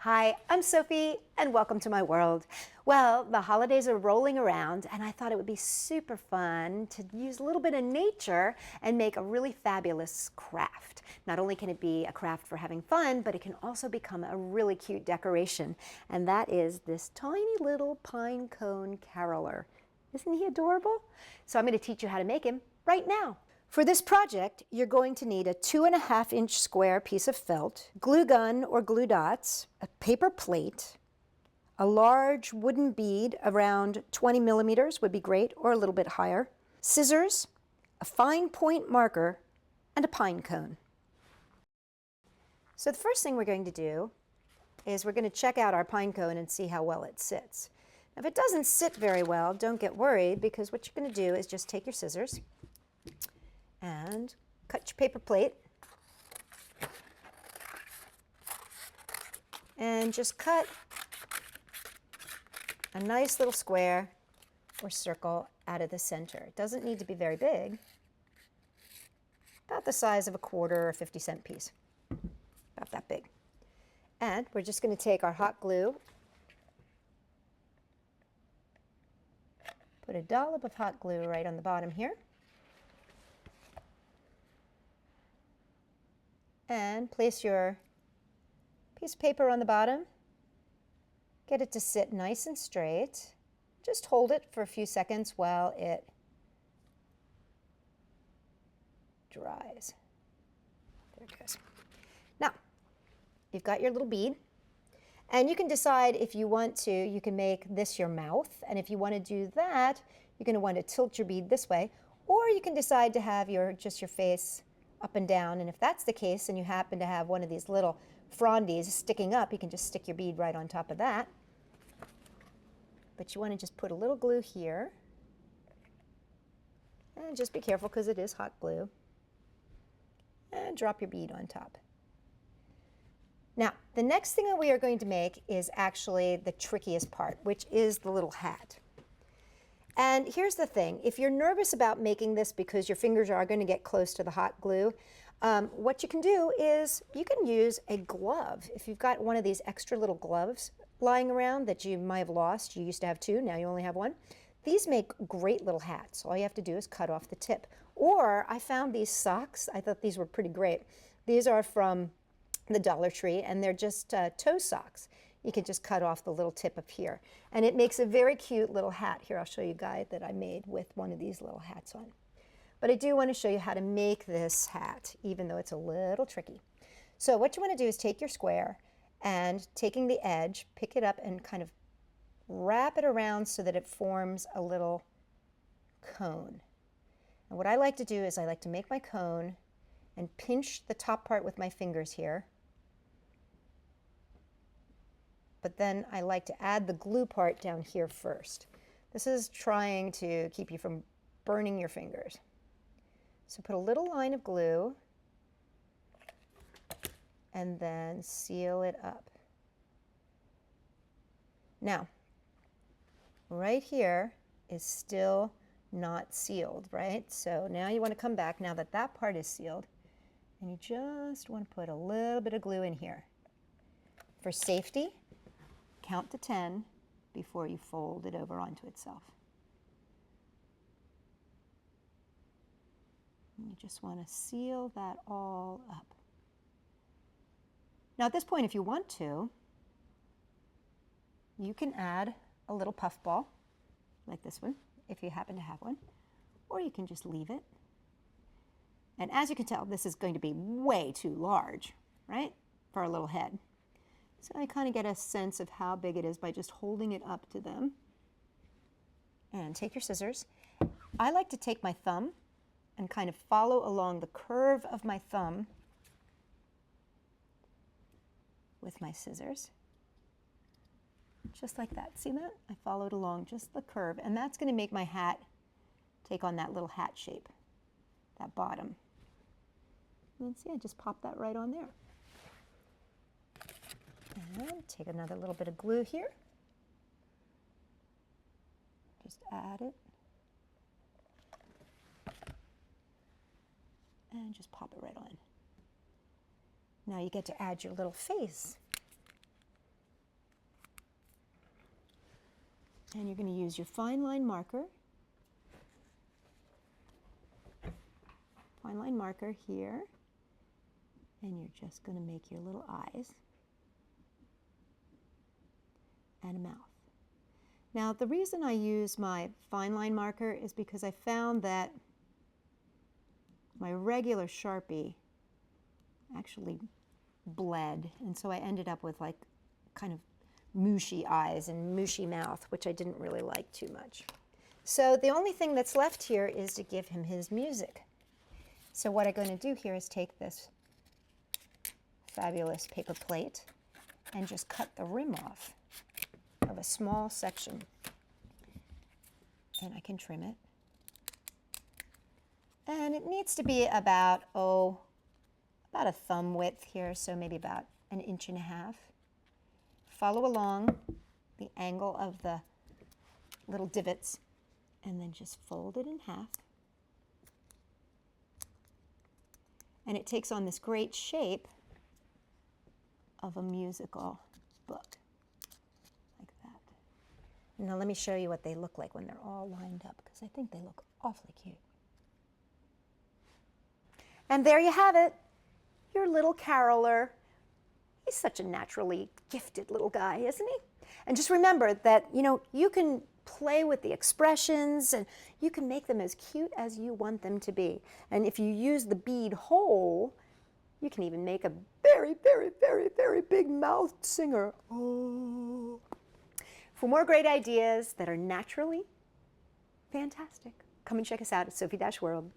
Hi, I'm Sophie, and welcome to my world. Well, the holidays are rolling around, and I thought it would be super fun to use a little bit of nature and make a really fabulous craft. Not only can it be a craft for having fun, but it can also become a really cute decoration, and that is this tiny little pine cone caroler. Isn't he adorable? So I'm going to teach you how to make him right now. For this project, you're going to need a 2.5-inch square piece of felt, glue gun or glue dots, a paper plate, a large wooden bead around 20 millimeters would be great, or a little bit higher, scissors, a fine point marker, and a pine cone. So the first thing we're going to do is we're going to check out our pine cone and see how well it sits. Now, if it doesn't sit very well, don't get worried, because what you're going to do is just take your scissors and cut your paper plate and just cut a nice little square or circle out of the center. It doesn't need to be very big, about the size of a quarter or 50-cent piece, about that big. And we're just going to take our hot glue, put a dollop of hot glue right on the bottom here, and place your piece of paper on the bottom. Get it to sit nice and straight. Just hold it for a few seconds while it dries. There it goes. Now, you've got your little bead, and you can decide if you want to, you can make this your mouth, and if you want to do that, you're going to want to tilt your bead this way, or you can decide to have just your face up and down, and if that's the case and you happen to have one of these little frondies sticking up, you can just stick your bead right on top of that. But you want to just put a little glue here, and just be careful because it is hot glue, and drop your bead on top. Now, the next thing that we are going to make is actually the trickiest part, which is the little hat. And here's the thing, if you're nervous about making this because your fingers are going to get close to the hot glue, what you can do is you can use a glove. If you've got one of these extra little gloves lying around that you might have lost, you used to have two, now you only have one, these make great little hats. All you have to do is cut off the tip. Or I found these socks, I thought these were pretty great. These are from the Dollar Tree, and they're just toe socks. You can just cut off the little tip up here. And it makes a very cute little hat. Here, I'll show you a guy that I made with one of these little hats on. But I do want to show you how to make this hat, even though it's a little tricky. So what you want to do is take your square and, taking the edge, pick it up and kind of wrap it around so that it forms a little cone. And what I like to do is I like to make my cone and pinch the top part with my fingers here. But then I like to add the glue part down here first. This is trying to keep you from burning your fingers. So put a little line of glue and then seal it up. Now, right here is still not sealed, right? So now you want to come back, now that that part is sealed, and you just want to put a little bit of glue in here. For safety, count to 10 before you fold it over onto itself. And you just want to seal that all up. Now at this point, if you want to, you can add a little puff ball, like this one, if you happen to have one, or you can just leave it. And as you can tell, this is going to be way too large, right, for a little head. So I kind of get a sense of how big it is by just holding it up to them. And take your scissors. I like to take my thumb and kind of follow along the curve of my thumb with my scissors. Just like that. See that? I followed along just the curve, and that's going to make my hat take on that little hat shape, that bottom. And see, I just popped that right on there. And take another little bit of glue here. Just add it. And just pop it right on. Now you get to add your little face. And you're going to use your fine line marker. Fine line marker here. And you're just going to make your little eyes and a mouth. Now, the reason I use my fine line marker is because I found that my regular Sharpie actually bled, and so I ended up with like kind of mushy eyes and mushy mouth, which I didn't really like too much. So the only thing that's left here is to give him his music. So what I'm going to do here is take this fabulous paper plate and just cut the rim off of a small section. And I can trim it. And it needs to be about a thumb width here, so maybe about 1.5 inches. Follow along the angle of the little divots and then just fold it in half. And it takes on this great shape of a musical book, like that. Now let me show you what they look like when they're all lined up, because I think they look awfully cute. And there you have it, your little caroler. He's such a naturally gifted little guy, isn't he? And just remember that, you can play with the expressions and you can make them as cute as you want them to be. And if you use the bead hole, you can even make a very, very, very, very big mouthed singer. Oh. For more great ideas that are naturally fantastic, come and check us out at Sophie-World.com.